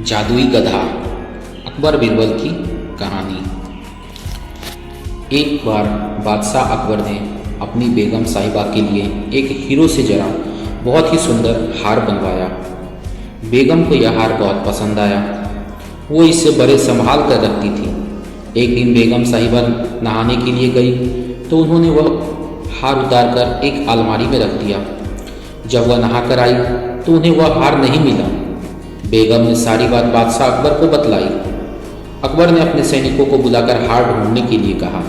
जादुई गधा। अकबर बीरबल की कहानी। एक बार बादशाह अकबर ने अपनी बेगम साहिबा के लिए एक हीरो से जरा बहुत ही सुंदर हार बनवाया। बेगम को यह हार बहुत पसंद आया। वो इसे बड़े संभाल कर रखती थी। एक दिन बेगम साहिबा नहाने के लिए गई तो उन्होंने वह हार उतार कर एक अलमारी में रख दिया। जब वह नहा कर आई तो उन्हें वह हार नहीं मिला। बेगम ने सारी बात बादशाह अकबर को बतलाई। अकबर ने अपने सैनिकों को बुलाकर हार ढूंढने के लिए कहा।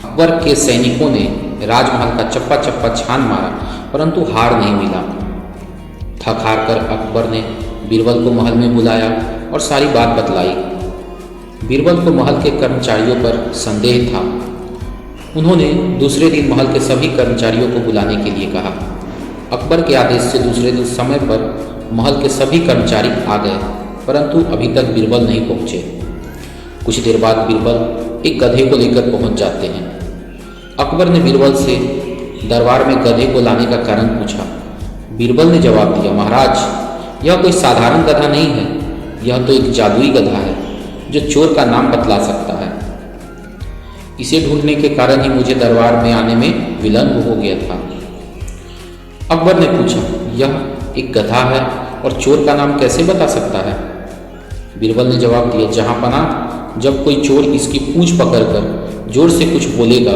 अकबर के सैनिकों ने राजमहल का चप्पा चप्पा छान मारा परंतु हार नहीं मिला। थक हार कर अकबर ने बीरबल को महल में बुलाया और सारी बात बतलाई। बीरबल को महल के कर्मचारियों पर संदेह था। उन्होंने दूसरे दिन महल के सभी कर्मचारियों को बुलाने के लिए कहा। अकबर के आदेश से दूसरे दिन समय पर महल के सभी कर्मचारी आ गए परंतु अभी तक बीरबल नहीं पहुंचे। कुछ देर बाद बीरबल एक गधे को लेकर पहुंच जाते हैं। अकबर ने बीरबल से दरबार में गधे को लाने का कारण पूछा। बीरबल ने जवाब दिया, महाराज यह कोई साधारण गधा नहीं है, यह तो एक जादुई गधा है जो चोर का नाम बतला सकता है। इसे ढूंढने के कारण ही मुझे दरबार में आने में विलंब हो गया था। अकबर ने पूछा, यह एक गधा है और चोर का नाम कैसे बता सकता है? बीरबल ने जवाब दिया, जहां पना जब कोई चोर इसकी पूंछ पकड़कर जोर से कुछ बोलेगा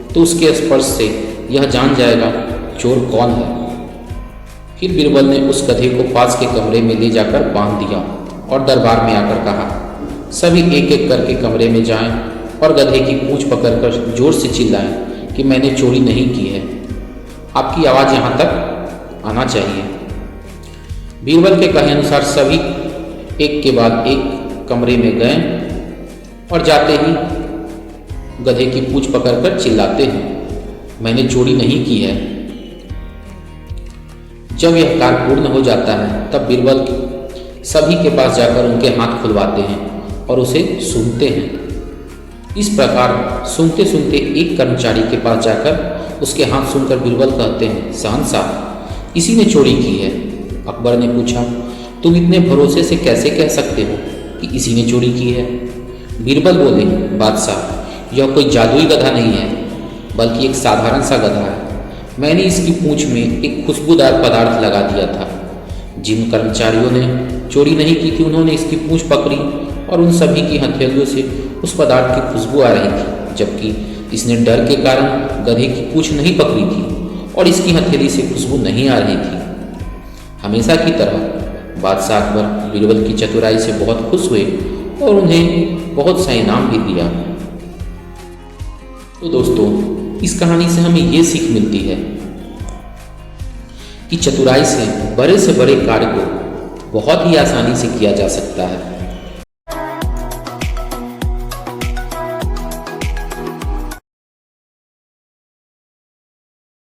तो उसके स्पर्श से यह जान जाएगा चोर कौन है। फिर बीरबल ने उस गधे को पास के कमरे में ले जाकर बांध दिया और दरबार में आकर कहा, सभी एक एक करके कमरे में जाएं और गधे की पूंछ पकड़कर जोर से चिल्लाएं कि मैंने चोरी नहीं की है। आपकी आवाज़ यहाँ तक आना चाहिए। बीरबल के कहे अनुसार सभी एक के बाद एक कमरे में गए और जाते ही गधे की पूंछ पकड़कर चिल्लाते हैं, मैंने चोरी नहीं की है। जब यह कार्य पूर्ण हो जाता है तब बीरबल सभी के पास जाकर उनके हाथ खुलवाते हैं और उसे सूंघते हैं। इस प्रकार सूंघते सूंघते एक कर्मचारी के पास जाकर उसके हाथ सूंघकर बीरबल कहते हैं, शहंशाह इसी ने चोरी की है। अकबर ने पूछा, तुम इतने भरोसे से कैसे कह सकते हो कि इसी ने चोरी की है? बीरबल बोले, बादशाह यह कोई जादुई गधा नहीं है बल्कि एक साधारण सा गधा है। मैंने इसकी पूंछ में एक खुशबूदार पदार्थ लगा दिया था। जिन कर्मचारियों ने चोरी नहीं की थी उन्होंने इसकी पूंछ पकड़ी और उन सभी की हथेलियों से उस पदार्थ की खुशबू आ रही थी, जबकि इसने डर के कारण गधे की पूंछ नहीं पकड़ी थी और इसकी हथेली से खुशबू नहीं आ रही थी। हमेशा की तरह बादशाह अकबर बीरबल की चतुराई से बहुत खुश हुए और उन्हें बहुत सा इनाम भी दिया। तो दोस्तों, इस कहानी से हमें ये सीख मिलती है कि चतुराई से बड़े कार्य को बहुत ही आसानी से किया जा सकता है।